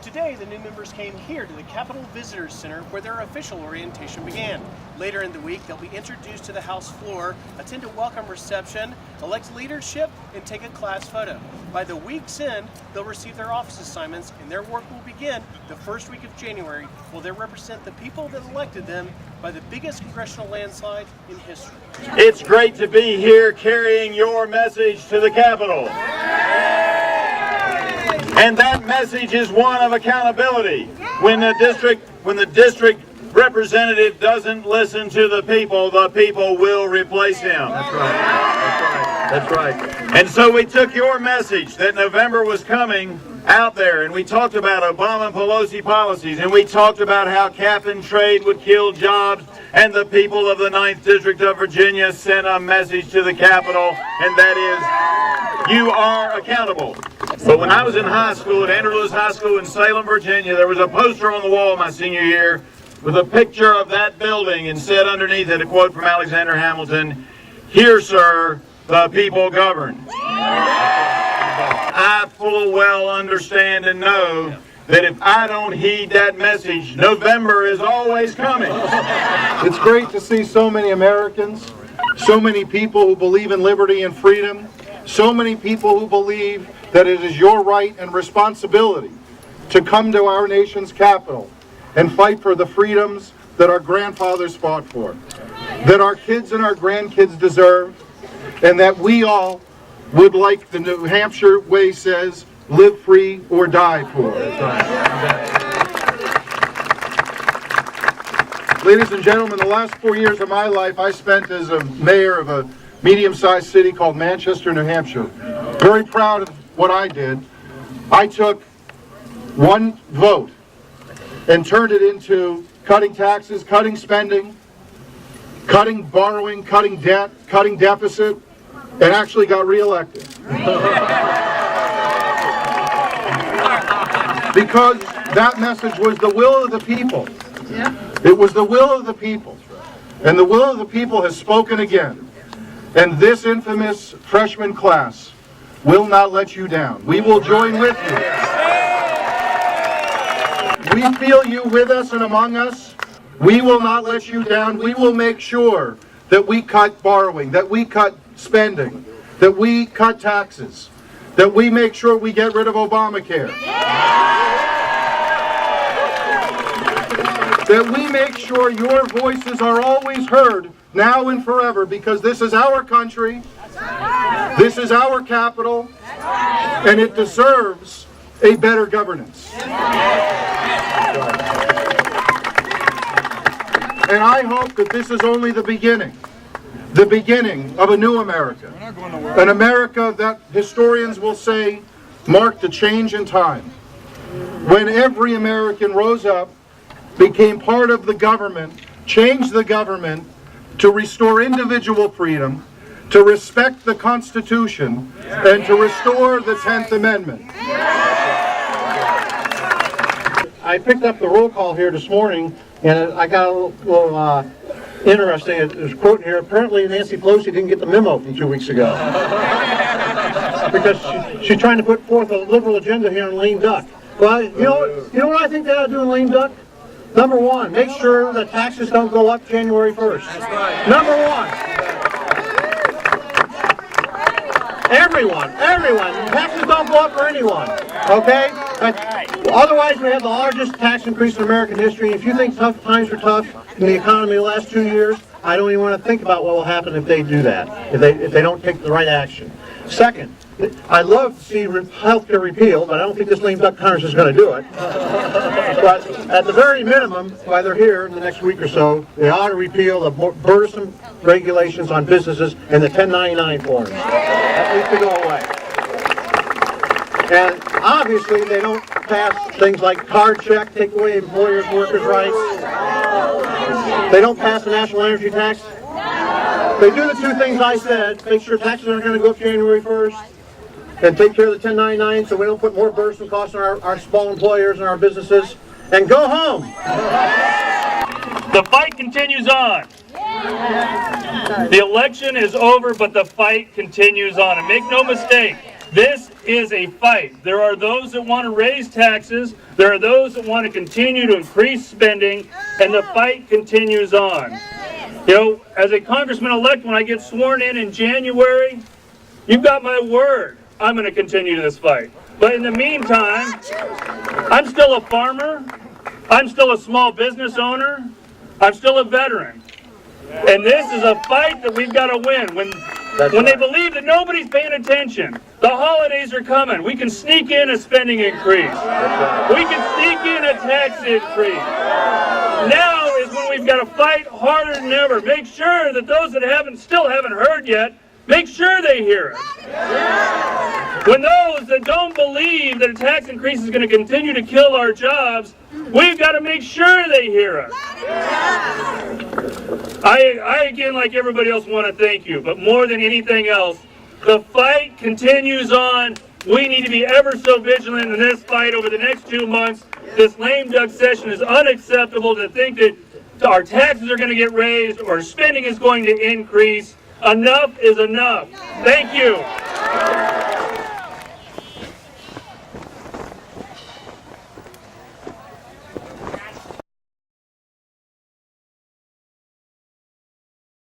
Today, the new members came here to the Capitol Visitors Center where their official orientation began. Later in the week, they'll be introduced to the House floor, attend a welcome reception, elect leadership, and take a class photo. By the week's end, they'll receive their office assignments, and their work will begin the first week of January, where they represent the people that elected them by the biggest congressional landslide in history. It's great to be here carrying your message to the Capitol. And that message is one of accountability. When the district representative doesn't listen to the people will replace him. That's right. That's right. That's right. And so we took your message that November was coming out there, and we talked about Obama and Pelosi policies, and we talked about how cap and trade would kill jobs, and the people of the 9th District of Virginia sent a message to the Capitol, and that is, you are accountable. But when I was in high school at Andrew Lewis High School in Salem, Virginia, there was a poster on the wall my senior year with a picture of that building, and said underneath it a quote from Alexander Hamilton, "Here, sir, the people govern." I full well understand and know that if I don't heed that message, November is always coming. It's great to see so many Americans, so many people who believe in liberty and freedom, so many people who believe that it is your right and responsibility to come to our nation's capital and fight for the freedoms that our grandfathers fought for, that our kids and our grandkids deserve, and that we all would, like the New Hampshire way says, live free or die for. Ladies and gentlemen, the last 4 years of my life I spent as a mayor of a medium-sized city called Manchester, New Hampshire. Very proud of what I did. I took one vote and turned it into cutting taxes, cutting spending, cutting borrowing, cutting debt, cutting deficit, and actually got reelected. Because that message was the will of the people. It was the will of the people. And the will of the people has spoken again. And this infamous freshman class will not let you down. We will join with you. We feel you with us and among us. We will not let you down. We will make sure that we cut borrowing, that we cut spending, that we cut taxes, that we make sure we get rid of Obamacare, that we make sure your voices are always heard now and forever, because this is our country, this is our capital, and it deserves a better governance. And I hope that this is only the beginning of a new America. An America that historians will say marked a change in time, when every American rose up, became part of the government, changed the government to restore individual freedom, to respect the Constitution, and to restore the 10th Amendment. I picked up the roll call here this morning, and I got a little interesting. There's a quote here. Apparently Nancy Pelosi didn't get the memo from 2 weeks ago. Because she's trying to put forth a liberal agenda here in lame duck. Well, you know what I think they ought to do in lame duck? Number one, make sure that taxes don't go up January 1st. That's right. Number one. Everyone. Taxes don't go up for anyone. Okay? Otherwise, we have the largest tax increase in American history. If you think tough times are tough in the economy the last 2 years, I don't even want to think about what will happen if they do that, if they don't take the right action. Second, I'd love to see health care repealed, but I don't think this lame duck Congress is going to do it. But at the very minimum, while they're here in the next week or so, they ought to repeal the burdensome regulations on businesses and the 1099 forms. That needs to go away. And obviously, they don't pass things like card check, take away employers' workers' rights. They don't pass the national energy tax. They do the two things I said: make sure taxes aren't going to go up January 1st, and take care of the 1099 so we don't put more burdensome costs on our small employers and our businesses, and go home. The fight continues on. The election is over, but the fight continues on. And make no mistake, this is a fight. There are those that want to raise taxes, there are those that want to continue to increase spending, and the fight continues on. You know, as a congressman-elect, when I get sworn in January, you've got my word. I'm going to continue this fight. But in the meantime, I'm still a farmer. I'm still a small business owner. I'm still a veteran. And this is a fight that we've got to win. When they believe that nobody's paying attention, the holidays are coming. We can sneak in a spending increase. We can sneak in a tax increase. Now is when we've got to fight harder than ever. Make sure that those that still haven't heard yet, make sure they hear it. When those that don't believe that a tax increase is going to continue to kill our jobs, we've got to make sure they hear us. I again, like everybody else, want to thank you, but more than anything else, the fight continues on. We need to be ever so vigilant in this fight over the next 2 months. This lame duck session is unacceptable. To think that our taxes are going to get raised or spending is going to increase. Enough is enough. Thank you.